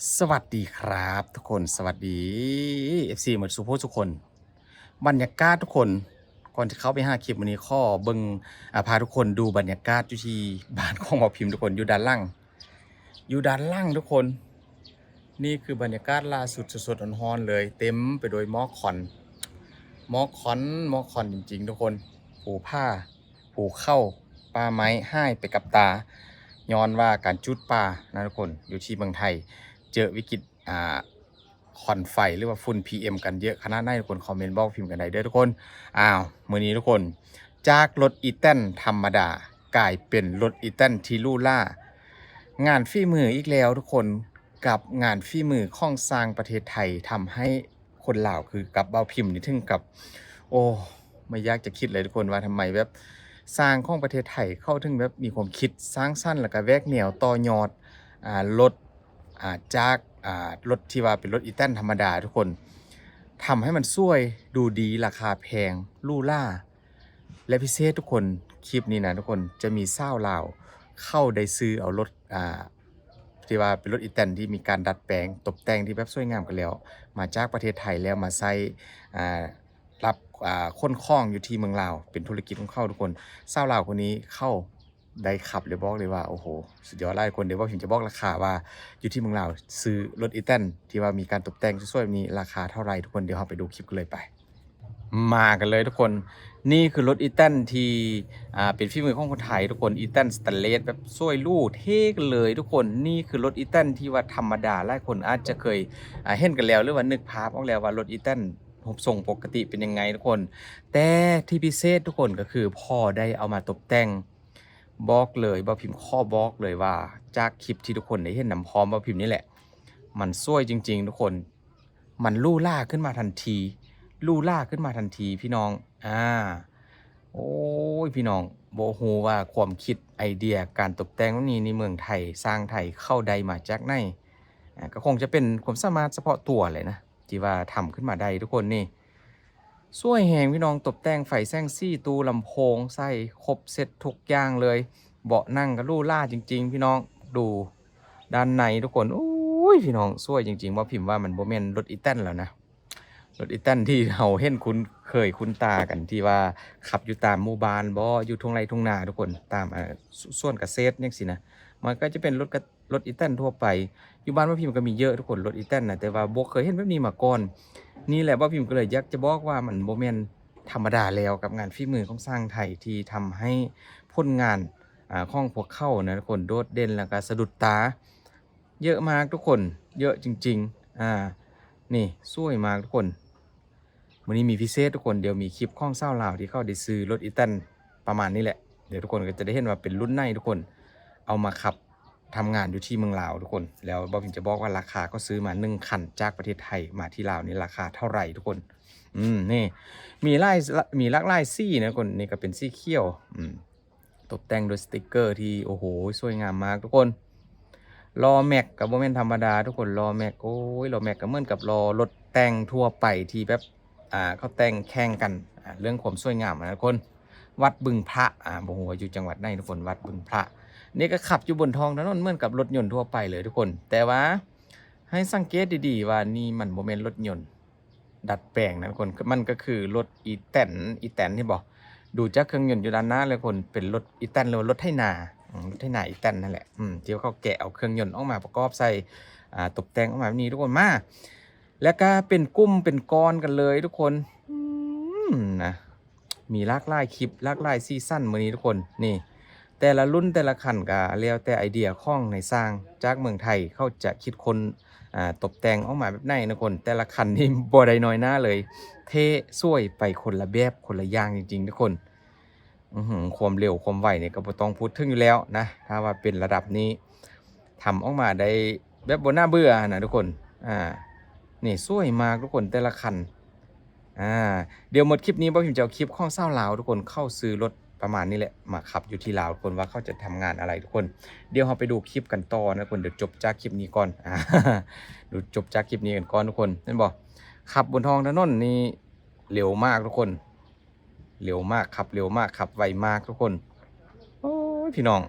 สวัสดีครับทุกคนสวัสดี FC หมดสุโขทุกคนบรรยากาศทุกคนก่อนจะเข้าไปหาคลิปวันนี้ข้อเบิงพาทุกคนดูบรรยากาศอยู่ที่บ้านของหมอพิมพ์ทุกคนอยู่ด้านล่างทุกคนนี่คือบรรยากาศล่าสุดสดๆร้อนๆเลยเต็มไปด้วยหมอกคอนจริงๆทุกคนผูผ้าผูเข้าปลาไม้ให้ไปกับตาย้อนว่าการจุดปลานะทุกคนอยู่ที่เมืองไทยเจอวิกฤตควันไฟหรือว่าฝุ่น PM กันเยอะขนาดไหนทุกคนคอมเมนต์บอกพิมพ์กันได้เด้อทุกคนมื้อนี้ทุกคนจากรถอีแตนธรรมดากลายเป็นรถอีแตนที่ลู่ล่างานฝีมืออีกแล้วทุกคนกับงานฝีมือของสร้างประเทศไทยทำให้คนลาวคือกับเบาพิมพ์นี่ถึงกับโอ้ไม่อยากจะคิดเลยทุกคนว่าทำไมแบบสร้างของประเทศไทยเข้าถึงแบบมีความคิดสร้างสรรค์แล้วก็แวกแนวต่อยอดรถจากรถที่ว่าเป็นรถอีแตนธรรมดาทุกคนทำให้มันสวยดูดีราคาแพงลู่ล่าและพิเศษทุกคนคลิปนี้นะทุกคนจะมีชาวลาวเข้าได้ซื้อเอารถที่ว่าเป็นรถอีแตนที่มีการดัดแปลงตกแต่งที่แบบสวยงามกันแล้วมาจากประเทศไทยแล้วมาใช้รับค้นคล้องอยู่ที่เมืองลาวเป็นธุรกิจของเขาทุกคนชาวลาวคนนี้เข้าได้ขับเลยบอกเลยว่าโอ้โหสุดยอดหลายคนเดี๋ยวว่าผมจะบอกราคาว่าอยู่ที่เมืองลาวซื้อรถอีแตนที่ว่ามีการตกแต่งสวยๆแบบนี้ราคาเท่าไหร่ทุกคนเดี๋ยวเราไปดูคลิปกันเลยไปมากันเลยทุกคนนี่คือรถอีแตนที่เป็นฝีมือของคนไทยทุกคนอีแตนสแตนเลสแบบสวยลู่เท่กันเลยทุกคนนี่คือรถอีแตนที่ว่าธรรมดาหลายคนอาจจะเคยเห็นกันแล้วหรือว่านึกภาพออกแล้วว่ารถอีแตนรูปทรงปกติเป็นยังไงทุกคนแต่ที่พิเศษทุกคนก็คือพ่อได้เอามาตกแต่งบอกเลยบ่พิมพ์ข้อบอกเลยว่าจากคลิปที่ทุกคนได้เห็นนำพร้อมบ่พิมพ์นี่แหละมันสวยจริงๆทุกคนมันลู่ล่าขึ้นมาทันทีพี่น้องโอ้ยพี่น้องบ่ฮู้ว่าความคิดไอเดียการตกแต่งแบบนี้ในเมืองไทยสร้างไทยเข้าใดมาจากไหนก็คงจะเป็นความสามารถเฉพาะตัวเลยนะที่ว่าทำขึ้นมาได้ทุกคนนี่สวยแฮงพี่น้องตกแต่งไฟแสงสีตู้ลำโพงใส่ครบเสร็จทุกอย่างเลยเบาะนั่งก็ลู่ล่าจริงๆพี่น้องดูด้านในทุกคนโอ้ยพี่น้องสวยจริงๆว่าพิมพ์ว่ามันบ่แม่นรถอีแตนแล้วนะ รถอีแตนที่เราเห็นคุ้นตากันที่ว่าขับอยู่ตามหมู่บ้านบ่อยู่ทุ่งไร่ทุ่งนาทุกคนตามส่วนเกษตรจังซี่นะมันก็จะเป็นรถอีแตนทั่วไปอยู่บ้านว่าพิมพ์ก็มีเยอะทุกคนรถอีแตนน่ะแต่ว่าบ่เคยเห็นแบบนี้มาก่อนนี่แหละว่าพิมพ์ก็เลยอยากจะบอกว่ามันบ่แม่นธรรมดาแล้วกับงานฝีมือของสร้างไทยที่ทำให้ผลงานของพวกเขานะทุกคนโดดเด่นแล้วก็สะดุดตาเยอะมากทุกคนเยอะจริงๆนี่สวยมากทุกคน วันนี้มีพิเศษทุกคนเดี๋ยวมีคลิปข้องเศร้าลาวที่เขาได้ซื้อรถอีแตนประมาณนี้แหละเดี๋ยวทุกคนก็จะได้เห็นว่าเป็นรุ่นในทุกคนเอามาขับทำงานอยู่ที่เมืองลาวทุกคนแล้วบอพิมจะบอกว่าราคาก็ซื้อมา1 คันจากประเทศไทยมาที่ลาวนี่ราคาเท่าไหร่ทุกคนนี่มีหลากหลายสีนะทุกคนนี่ก็เป็นสีเขียวตกแต่งด้วยสติกเกอร์ที่โอ้โหสวยงามมากทุกคนล้อแม็กกับโมเมนธรรมดาทุกคนล้อแม็กโอ้ยล้อแม็กก็เหมือนกับล้อรถแต่งทั่วไปที่แบบเขาแต่งแข่งกันเรื่องความสวยงามนะทุกคนวัดบึงพระบอกว่าอยู่จังหวัดไหนทุกคนวัดบึงพระนี่ก็ขับอยู่บนท้องถนนเหมือนกับรถยนต์ทั่วไปเลยทุกคนแต่ว่าให้สังเกตดีๆว่านี่มันโมเมนต์รถยนต์ดัดแปลงนะทุกคนมันก็คือรถอีแตนที่บอกดูจากเครื่องยนต์อยู่ด้านหน้าเลยคนเป็นรถอีแตนหรือรถไถนารถไถนาอีแตนนั่นแหละที่เขาแกะเอาเครื่องยนต์ออกมาประกอบใส่ตกแต่งออกมาแบบนี้ทุกคนมาแล้วก็เป็นกุ้มเป็นก้อนกันเลยทุกคนนะมีหลากหลายคลิปหลากหลายซีซั่นมื้อนี้ทุกคนนี่แต่ละรุ่นแต่ละคันก็แล้วแต่ไอเดียของในสร้างจากเมืองไทยเขาจะคิดคนตกแต่งออกมาแบบไหนนะคนแต่ละคันนี่บ่ได้น้อยหน้าเลยเท่สวยไปคนละแบบคนละอย่างจริงๆทุกคนความเร็วความไวเนี่ยก็บ่ต้องพูดถึงอยู่แล้วนะถ้าว่าเป็นระดับนี้ทำออกมาได้แบบบ่น่าเบื่อนะทุกคนนี่สวยมากทุกคนแต่ละคันเดี๋ยวหมดคลิปนี้บ่พิมจะเอาคลิปข้องเศร้าลาวทุกคนเข้าซื้อรถประมาณนี้แหละมาขับอยู่ที่ลาวทุกคนว่าเขาจะทำงานอะไรทุกคนเดี๋ยวเราไปดูคลิปกันต่อนะทุกคนเดี๋ยวจบจากคลิปนี้ก่อนดูจบจากคลิปนี้กันก่อนทุกคนนั่นบอกขับบนท้องถนนนี่เร็วมากทุกคนเร็วมากขับเร็วมากขับไวมากทุกคนโอ้ยพี่น้อง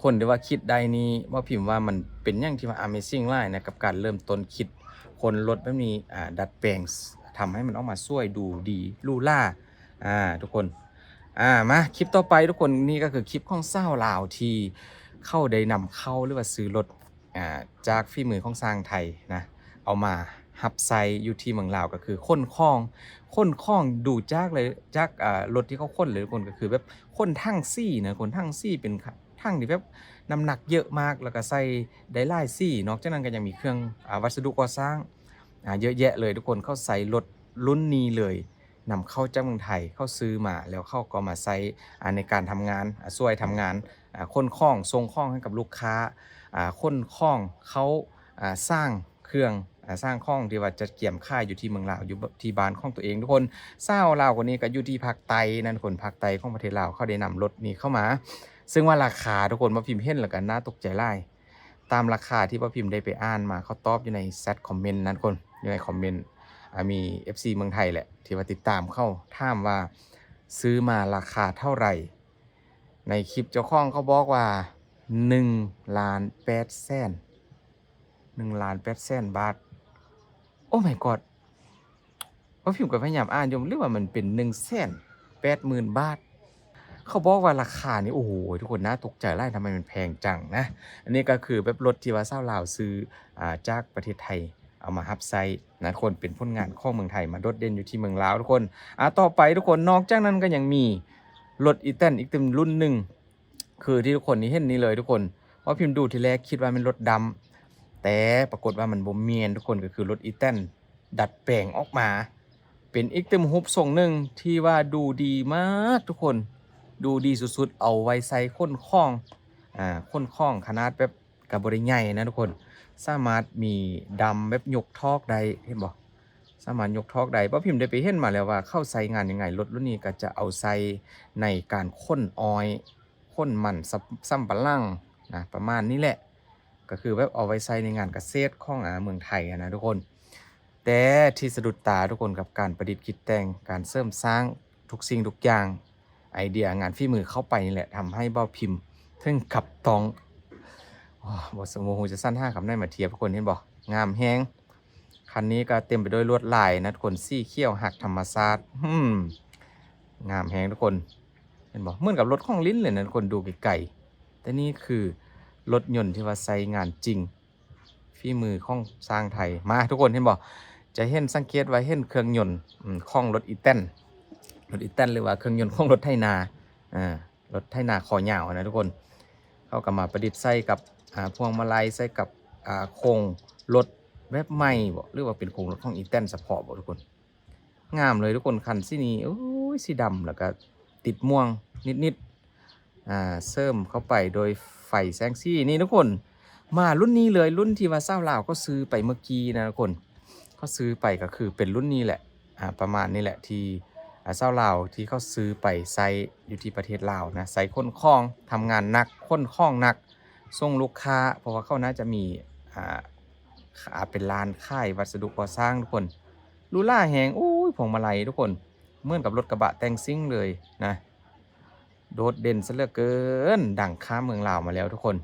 คนที่ว่าคิดได้นี่ว่าพิมพ์ว่ามันเป็นอย่างที่ว่า Amazing หลายนะกับการเริ่มต้นคิดคนรถแบบนี้ดัดแปลงทำให้มันออกมาสวยดูดีหรูหราทุกคนมาคลิปต่อไปทุกคนนี่ก็คือคลิปของสาวลาวที่เข้าได้นำเข้าหรือว่าซื้อรถจากฝีมือของสร้างไทยนะเอามาฮับไซอยู่ที่เมืองลาวก็คือค้นคล้องดูจากเลยจากรถที่เขาค้นเลยทุกคนก็คือแบบค้นทั้งซี่นะคนทั้งซี่เป็นทั้งที่แบบน้ำหนักเยอะมากแล้วก็ใส่ได้หลายซี่นอกจากนั้นก็ยังมีเครื่องวัสดุก่อสร้างเยอะแยะเลยทุกคนเข้าใส่รถรุ่นนี้เลยนำเข้าจากเมืองไทยเข้าซื้อมาแล้วเข้าก็มาใช้ในการทำงานช่วยทำงานค้นคล้องส่งคล้องให้กับลูกค้าค้นคล้องเขาสร้างเครื่องสร้างข้องที่ว่าจะเกี่ยมค่ายอยู่ที่เมืองลาวอยู่ที่บ้านของตัวเองทุกคนเศร้าลาวคนนี้ก็อยู่ที่ภาคใต้นั่นคนภาคใต้ของประเทศลาวเขาได้นำรถนี้เข้ามาซึ่งว่าราคาทุกคนมาพิมพ์เห็นแล้วกันน่าตกใจไล่ตามราคาที่ว่าพิมพ์ได้ไปอ่านมาเขาตอบอยู่ในแซดคอมเมนต์นั่นคนอยู่ในคอมเมนต์มี FC เมืองไทยแหละที่ว่าติดตามเข้าถามว่าซื้อมาราคาเท่าไหร่ในคลิปเจ้าของเขาบอกว่า1,800,000 1,800,000 บาทโอ้ my god ว่าพิมพ์กับพยายามอ่านอยู่หรือว่ามันเป็น180,000 บาทเขาบอกว่าราคานี้โอ้โหทุกคนน่าตกใจไล่ทำไมมันแพงจังนะอันนี้ก็คือแบบรถที่ว่าชาวลาวซื้อจากประเทศไทยเอามาฮับไซนะคนเป็นผลงานของเมืองไทยมาโดดเด่นอยู่ที่เมืองลาวทุกคนต่อไปทุกคนนอกจากนั้นก็ยังมีรถอีแตนอีกเต็มรุ่นหนึ่งคือที่ทุกคนนี้เห็นนี่เลยทุกคนเพราะพิมพ์ดูทีแรกคิดว่าเป็นรถดำแต่ปรากฏว่ามันบ่แม่นทุกคนก็คือรถอีแตนดัดแปลงออกมาเป็นอีกเต็มฮุบทรงหนึ่งที่ว่าดูดีมากทุกคนดูดีสุดๆเอาไว้ใส่ค้นคล้องค้นคล้องขนาดแบบกับบริใหญ่นะทุกคนสามารถมีดำแบบยกทอกได้เห็นบ่สามารถยกทอกได้เพราะพิมพ์ได้ไปเห็นมาแล้วว่าเข้าใส่งานยังไงรถรุ่นนี้ก็จะเอาใส่ในการค้นออยค้นมันซ้ำปะลั่งนะประมาณนี้แหละก็คือแบบเอาไว้ใส่ในงานเกษตรของเมืองไทยนะทุกคนแต่ที่สะดุดตาทุกคนกับการประดิษฐ์คิดแต่งการเสริมสร้างทุกสิ่งทุกอย่างไอเดียงานฝีมือเข้าไปนี่แหละทำให้เบ้าพิมพ์ถึงกับต้องบทสมมุติจะสั้น5คำได้มาเทียบทุกคนเห็นบ่งามแฮงคันนี้ก็เต็มไปด้วยลวดลายนะทุกคนซี่เขี้ยวหักธรรมชาติงามแฮงทุกคนเห็นบ่เหมือนกับรถของลิ้นเลยนะทุกคนดูไกลๆแต่นี่คือรถยนต์ที่ว่าใช้งานจริงฝีมือของสร้างไทยมาทุกคนเห็นบ่จะเห็นสังเกตไว้เห็นเครื่องยนต์ของรถอีแตนหรือว่าเครื่องยนต์ของรถไถนารถไถนาคอยาวนะทุกคนเขาก็มาประดิษฐ์ใส่กับพวงมาลัยใส่กับโครงรถแบบใหม่บ่หรือว่าเป็นโครงรถของอีแตนเฉพาะบ่ทุกคนงามเลยทุกคนคันสีนี้โอ้ยสีดำแล้วก็ติดม่วงนิดเสริมเข้าไปโดยไฟแสงสีนี่ทุกคนมารุ่นนี้เลยรุ่นที่ว่าเศร้าลาวก็ซื้อไปเมื่อกี้นะทุกคนเขาซื้อไปก็คือเป็นรุ่นนี้แหละประมาณนี้แหละที่เศร้าลาวที่เขาซื้อไปใส่อยู่ที่ประเทศลาวนะใส่ค้นคล้องทำงานหนักค้นคล้องหนักส่งลูกค้าเพราะว่าเขาน่าจะมีเป็นร้านค่ายวัสดุก่อสร้างทุกคนลูล่าแหงโอ้ยพวงมาลัยทุกคนเหมือนกับรถกระบะแต่งซิ่งเลยนะโดดเด่นซะเหลือเกินดังข้ามเมืองลาวมาแล้วทุกคน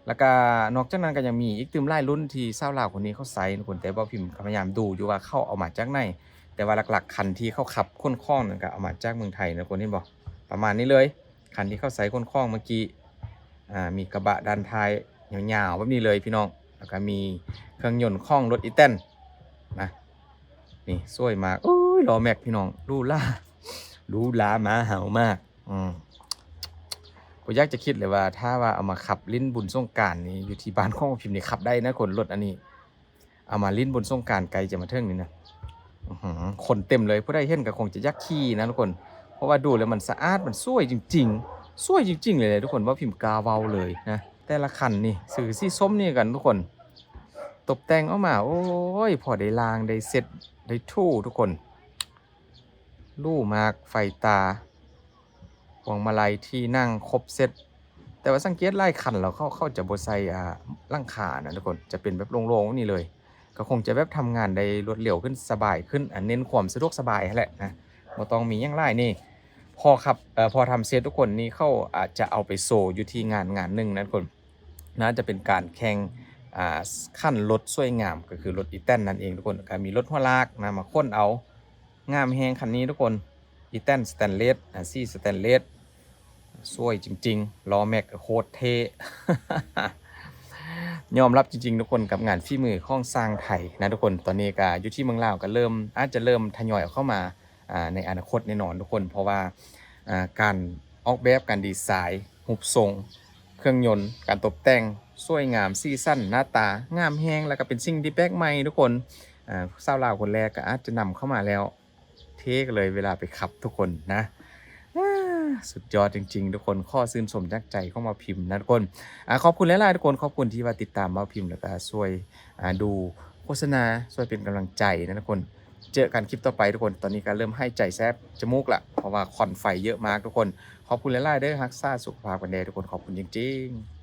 แล้วก็นอกจากนั้นก็ยังมีอีกตืมไล่รุ่นที่เศร้าลาวคนนี้เขาใส่ทุกคนแต่ว่าพิมพ์พยายามดูอยู่ว่าเข้าเอามาจากไหนแต่ว่าหลักๆคันที่เขาขับค้นคล้องนั่นก็เอามาจากเมืองไทยนะคนที่บอกประมาณนี้เลยคันที่เขาใส่ค้นคล้องเมื่อกี้มีกระบะด้านท้ายยาวๆแบบนี้เลยพี่น้องแล้วก็มีเครื่องยนต์คล้องรถอีแตนนะนี่สวยมากโอ้ยล้อแม็กพี่น้องดูล่ามาเห่ามากผมอยากจะคิดเลยว่าถ้าว่าเอามาขับลิ้นบุญสงกรานต์นี่อยู่ที่บ้านของพิมพ์นี่ขับได้นะคนรถอันนี้เอามาลิ้นบุญสงกรานต์ไกลจะมาเทิงนี่นะคนเต็มเลยผู้ใดเห็นก็คงจะยักขี้นะทุกคนเพราะว่าดูแล้วมันสะอาดมันสวยจริงๆสวยจริงๆเลยทุกคนว่าพิมพ์กาเวาเลยนะแต่ละคันนี่สีสีส้มนี่กันทุกคนตกแต่งออกมาโอ้ยพอได้ลางได้เซ็ตได้ทู่ทุกคนลู่มากไฟตาพวงมาลัยที่นั่งครบเซ็ตแต่ว่าสังเกตไล่คันเราเข้าจะบดใส่ร่างขานะทุกคนจะเป็นแบบโล่งๆนี่เลยก็คงจะแบบทำงานได้รวดเร็วขึ้นสบายขึ้นเน้นความสะดวกสบายแหละนะบ่ต้องมีอย่างไรนี่ พอครับพอทำเสร็จทุกคนนี่เขาอาจจะเอาไปโชว์อยู่ที่งานหนึ่งนะทุกคนน่าจะเป็นการแข่งขั้นรถสวยงามก็คือรถอีแตนนั่นเองทุกคนก็มีรถหัวลากนะมาค้นเอางามแฮงคันนี้ทุกคนอีแตนสแตนเลสซี่สแตนเลสสวยจริงๆล้อแม็กโคตรเท่ ยอมรับจริงๆทุกคนกับงานฝีมือของสร้างไทยนะทุกคนตอนนี้ก็อยู่ที่เมืองลาวก็อาจจะเริ่มทยอยเข้ามาในอนาคตแน่นอนทุกคนเพราะว่าการออกแบบการดีไซน์รูปทรงเครื่องยนต์การตกแต่งสวยงามซีซั่นหน้าตางามแฮงแล้วก็เป็นสิ่งที่แปลกใหม่ทุกคนชาวลาวคนแรกก็อาจจะนำเข้ามาแล้วเท่กันเลยเวลาไปขับทุกคนนะ สุดยอดจริงๆทุกคนข้อซื่นสมจากใจเข้ามาพิมพ์นะทุกคนขอบคุณหลายๆทุกคนขอบคุณที่ว่าติดตามมาพิมพ์แล้วก็ช่วยดูโฆษณาช่วยเป็นกำลังใจนะทุกคนเจอกันคลิปต่อไปทุกคนตอนนี้ก็เริ่มให้ใจแซบจมูกละเพราะว่าควันไฟเยอะมากทุกคนขอบคุณหลายๆเด้อฮักซ่าสุขภาพกันแดทุกคนขอบคุณจริงๆ